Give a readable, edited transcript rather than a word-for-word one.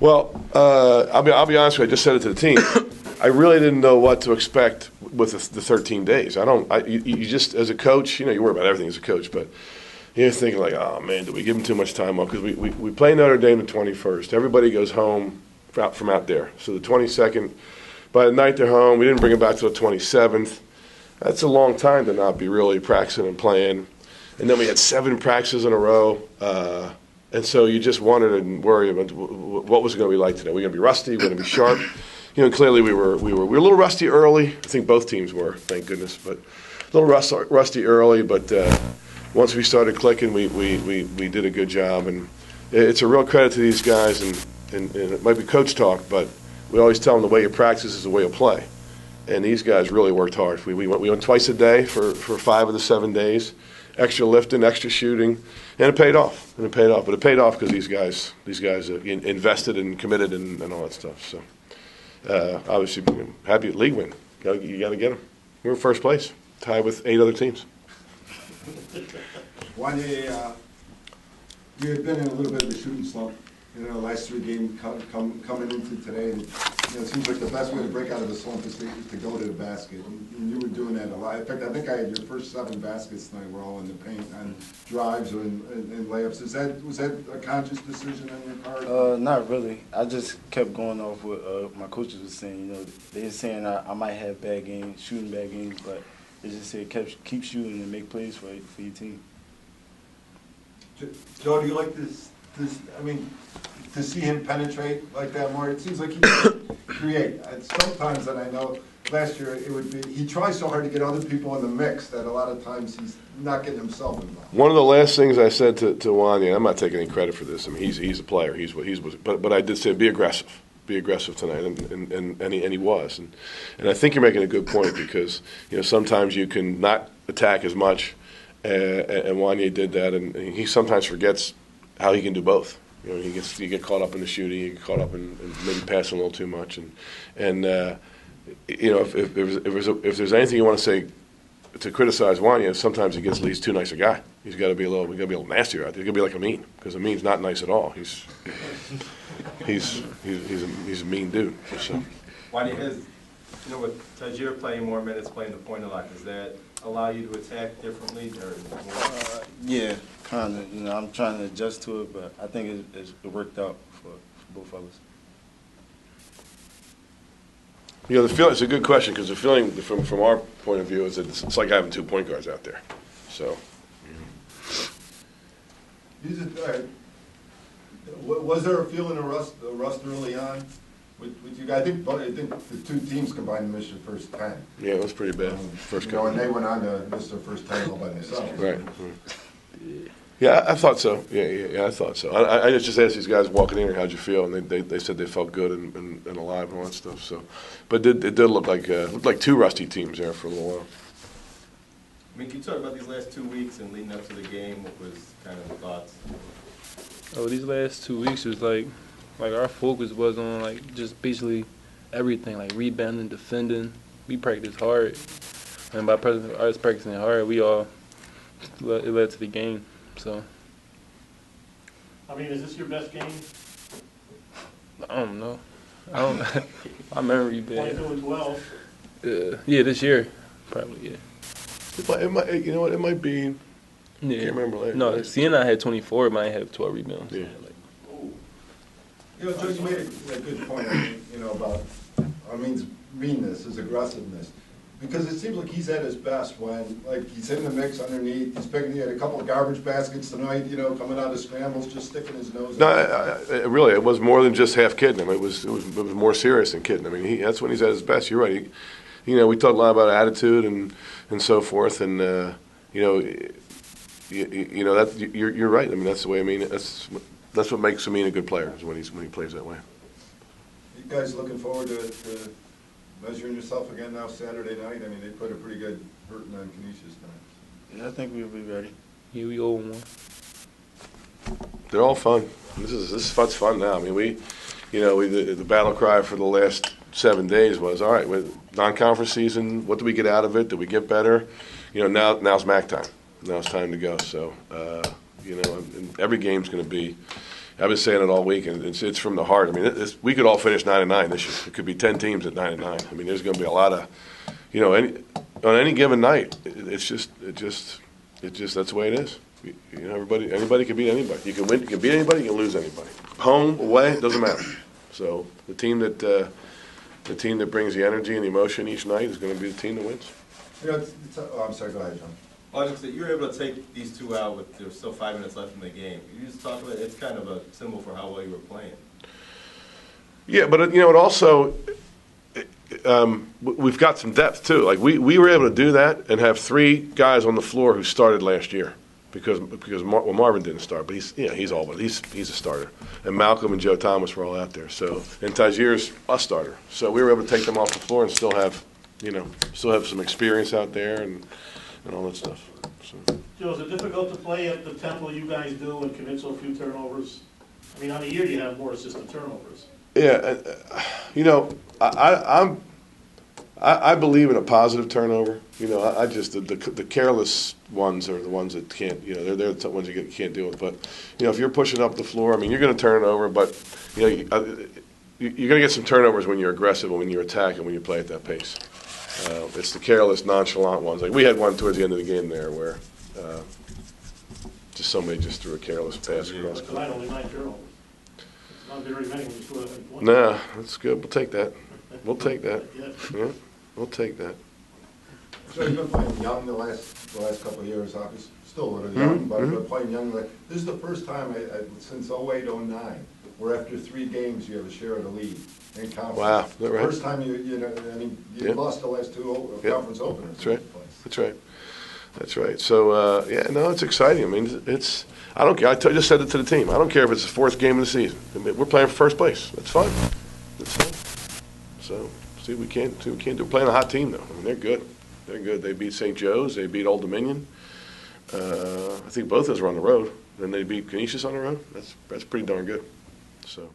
Well, I'll be honest with you. I just said it to the team. I really didn't know what to expect with the 13 days. You just, as a coach, you worry about everything as a coach, but you're thinking like, oh man, did we give them too much time off? Because we play Notre Dame the 21st. Everybody goes home from out there. So the 22nd, by the night they're home. We didn't bring them back till the 27th. That's a long time to not be really practicing and playing. And then we had 7 practices in a row. And so you just wanted to worry about what was it going to be like today. We're going to be rusty. We're going to be sharp. Clearly we were a little rusty early. I think both teams were, thank goodness. But a little rusty early. But once we started clicking, we did a good job. And it's a real credit to these guys. And it might be coach talk, but we always tell them the way you practice is the way you play. And these guys really worked hard. We went twice a day for 5 of the 7 days. Extra lifting, extra shooting, and it paid off. But it paid off because these guys invested and committed and all that stuff. So obviously, happy at league win. You got to get them. We were first place, tied with 8 other teams. Juan'ya, you had been in a little bit of a shooting slump. The last 3 games coming into today. And, it seems like the best way to break out of the slump is to go to the basket. And you were doing that a lot. In fact, I think I had your first 7 baskets tonight were all in the paint on drives or in layups. Was that a conscious decision on your part? Not really. I just kept going off what my coaches were saying. They were saying I might have bad games, shooting bad games, but they just said keep shooting and make plays for your team. Joe, do you like this? To see him penetrate like that more, it seems like he can create. Sometimes, and I know last year it would be, he tries so hard to get other people in the mix that a lot of times he's not getting himself involved. One of the last things I said to Juan'ya, I'm not taking any credit for this. He's a player. But I did say be aggressive tonight, and he was. And I think you're making a good point because sometimes you can not attack as much, and Juan'ya did that, and he sometimes forgets how he can do both. You get caught up in the shooting, you get caught up in maybe passing a little too much, and if there's anything you want to say to criticize Juan'ya, sometimes he's too nice a guy. We got to be a little nastier out there. He's got to be like Ameen, because Ameen's not nice at all. He's a mean dude. So. Juan'ya, with Tajir playing more minutes, playing the point a lot, does that allow you to attack differently? Yeah, kind of. I'm trying to adjust to it, but I think it worked out for both of us. The feeling, it's a good question because the feeling from our point of view is that it's like having 2 point guards out there. So. Was there a feeling of rust early on? With you guys, I think the 2 teams combined to miss your first 10. Yeah, it was pretty bad. First couple. And they went on to miss their first 10 all by themselves. Right. Yeah, I thought so. Yeah, I thought so. I just asked these guys walking in here, how'd you feel, and they said they felt good and alive and all that stuff. So, but it did look like 2 rusty teams there for a little while. Can you talk about these last 2 weeks and leading up to the game? What was kind of the thoughts? Oh, these last 2 weeks was like our focus was on just basically everything, like rebounding, defending. We practiced hard, and by us practicing hard, it led to the game. So. Is this your best game? I don't know. My memory bad. 22 and 12. Yeah, this year, probably. Yeah. It might, it might be. Yeah. I can't remember later. No, Sienna had 24, but I had 12 rebounds. Yeah. Joe, you made a good point, about Ameen's meanness, his aggressiveness, because it seems like he's at his best when, he's in the mix underneath. He had a couple of garbage baskets tonight, coming out of scrambles, just sticking his nose. No, really, it was more than just half kidding him. It was more serious than kidding. That's when he's at his best. You're right. We talk a lot about attitude and so forth, and that you're right. That's the way. That's what makes Ameen a good player, is when he plays that way. You guys looking forward to measuring yourself again now Saturday night? They put a pretty good hurting on Canisius tonight. Yeah, I think we'll be ready. Yeah, we 0-1. They're all fun. This is fun now. The battle cry for the last 7 days was, all right, with non-conference season, what do we get out of it? Do we get better? Now's MAC time. Now it's time to go. So, and every game's going to be I've been saying it all week, and it's from the heart. I mean, we could all finish 9-9 this year. It could be 10 teams at 9-9. I mean, there's going to be a lot of, on any given night, it's just that's the way it is. Anybody can beat anybody. You can win, you can beat anybody, you can lose anybody. Home, away, doesn't matter. So the team that brings the energy and the emotion each night is going to be the team that wins. I'm sorry, go ahead, John. Well, just that you're able to take these two out with there's still 5 minutes left in the game. You just talk about it's kind of a symbol for how well you were playing. Yeah, but it also we've got some depth too. Like we were able to do that and have 3 guys on the floor who started last year because Marvin didn't start, but he's a starter, and Malcolm and Joe Thomas were all out there. So and Tajir's a starter. So we were able to take them off the floor and still have some experience out there and all that stuff. So. Joe, is it difficult to play at the tempo you guys do and commit so few turnovers? I mean, on a year you have more assisted turnovers. Yeah, I believe in a positive turnover. I just the careless ones are the ones that can't. They're the ones you can't deal with. But if you're pushing up the floor, I mean, you're going to turn it over. But you're going to get some turnovers when you're aggressive and when you attack and when you play at that pace. It's the careless, nonchalant ones. Like we had one towards the end of the game there where just somebody just threw a careless pass across. Tonight only 9 turnovers. It's not very many when you score that many points. Nah, that's good. We'll take that. We'll take that. Yeah, we'll take that. So you've been playing young the last couple of years, obviously. Still a little young, but playing young. This is the first time since 08, 09, where after 3 games you have a share of the lead in conference. Wow, is that right? First time you lost the last 2 conference openers. That's right. That's right. That's right. So it's exciting. I mean, I don't care. I just said it to the team. I don't care if it's the 4th game of the season. I mean, we're playing for first place. That's fun. That's fun. So see, we can't do. We're playing a hot team though. I mean, they're good. They're good. They beat St. Joe's. They beat Old Dominion. I think both of us were on the road. Then they beat Canisius on the road. That's pretty darn good. So.